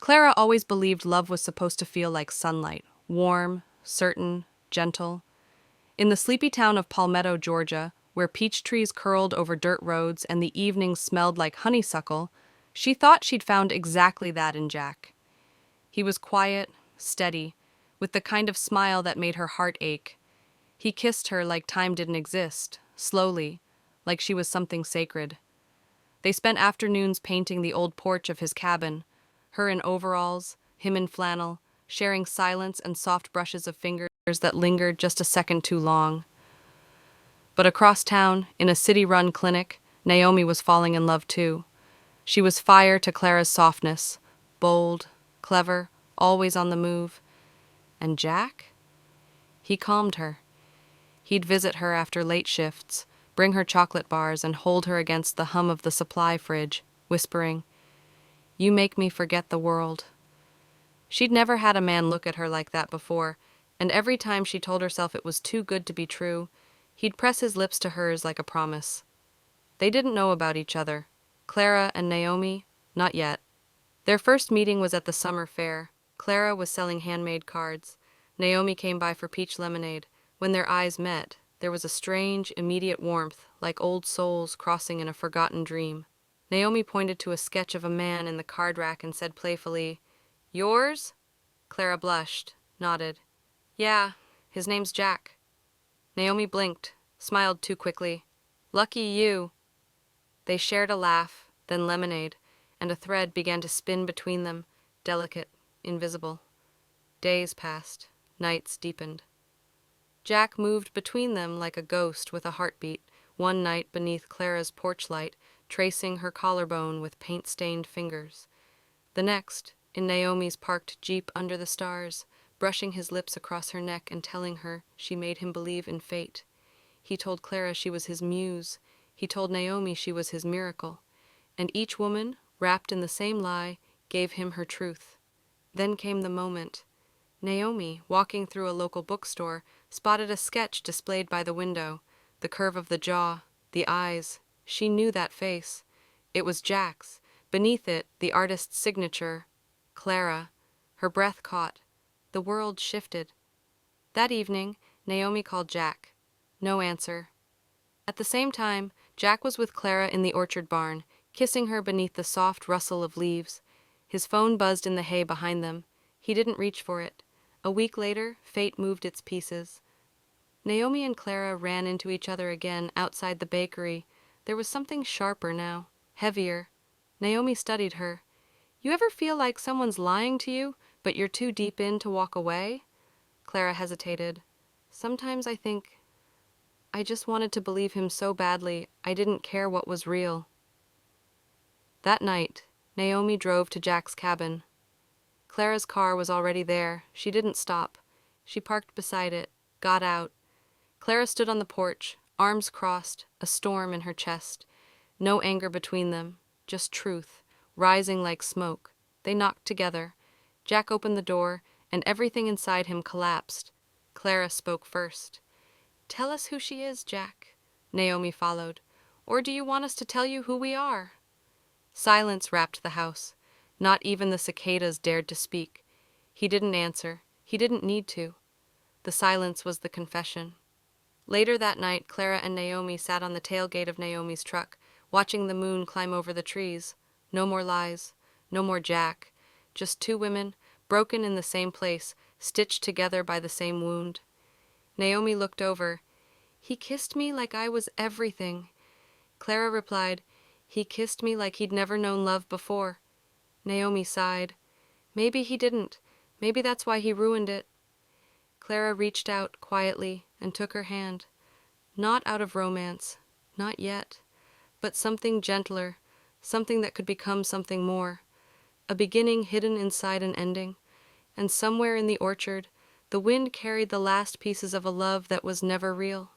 Clara always believed love was supposed to feel like sunlight, warm, certain, gentle. In the sleepy town of Palmetto, Georgia, where peach trees curled over dirt roads and the evenings smelled like honeysuckle, she thought she'd found exactly that in Jack. He was quiet, steady, with the kind of smile that made her heart ache. He kissed her like time didn't exist, slowly, like she was something sacred. They spent afternoons painting the old porch of his cabin, her in overalls, him in flannel, sharing silence and soft brushes of fingers that lingered just a second too long. But across town, in a city-run clinic, Naomi was falling in love too. She was fire to Clara's softness, bold, clever, always on the move. And Jack? He calmed her. He'd visit her after late shifts, bring her chocolate bars and hold her against the hum of the supply fridge, whispering, "You make me forget the world." She'd never had a man look at her like that before, and every time she told herself it was too good to be true, he'd press his lips to hers like a promise. They didn't know about each other. Clara and Naomi, not yet. Their first meeting was at the summer fair. Clara was selling handmade cards. Naomi came by for peach lemonade. When their eyes met, there was a strange, immediate warmth, like old souls crossing in a forgotten dream. Naomi pointed to a sketch of a man in the card rack and said playfully, "Yours?" Clara blushed, nodded. "Yeah, his name's Jack." Naomi blinked, smiled too quickly. "Lucky you." They shared a laugh, then lemonade, and a thread began to spin between them, delicate, invisible. Days passed, nights deepened. Jack moved between them like a ghost with a heartbeat, one night beneath Clara's porch light, tracing her collarbone with paint-stained fingers. The next, in Naomi's parked Jeep under the stars, brushing his lips across her neck and telling her she made him believe in fate. He told Clara she was his muse. He told Naomi she was his miracle. And each woman, wrapped in the same lie, gave him her truth. Then came the moment. Naomi, walking through a local bookstore, spotted a sketch displayed by the window. The curve of the jaw, the eyes. She knew that face. It was Jack's. Beneath it, the artist's signature. Clara. Her breath caught. The world shifted. That evening, Naomi called Jack. No answer. At the same time, Jack was with Clara in the orchard barn, kissing her beneath the soft rustle of leaves. His phone buzzed in the hay behind them. He didn't reach for it. A week later, fate moved its pieces. Naomi and Clara ran into each other again outside the bakery. There was something sharper now, heavier. Naomi studied her. "You ever feel like someone's lying to you, but you're too deep in to walk away?" Clara hesitated. "Sometimes I think I just wanted to believe him so badly I didn't care what was real." That night, Naomi drove to Jack's cabin. Clara's car was already there. She didn't stop. She parked beside it, got out. Clara stood on the porch, arms crossed, a storm in her chest. No anger between them, just truth, rising like smoke. They knocked together. Jack opened the door, and everything inside him collapsed. Clara spoke first. "Tell us who she is, Jack," Naomi followed. "Or do you want us to tell you who we are?" Silence wrapped the house. Not even the cicadas dared to speak. He didn't answer. He didn't need to. The silence was the confession. Later that night, Clara and Naomi sat on the tailgate of Naomi's truck, watching the moon climb over the trees. No more lies. No more Jack. Just two women, broken in the same place, stitched together by the same wound. Naomi looked over. "He kissed me like I was everything." Clara replied, "He kissed me like he'd never known love before." Naomi sighed. "Maybe he didn't. Maybe that's why he ruined it." Clara reached out quietly and took her hand. Not out of romance, not yet, but something gentler, something that could become something more. A beginning hidden inside an ending. And somewhere in the orchard, the wind carried the last pieces of a love that was never real.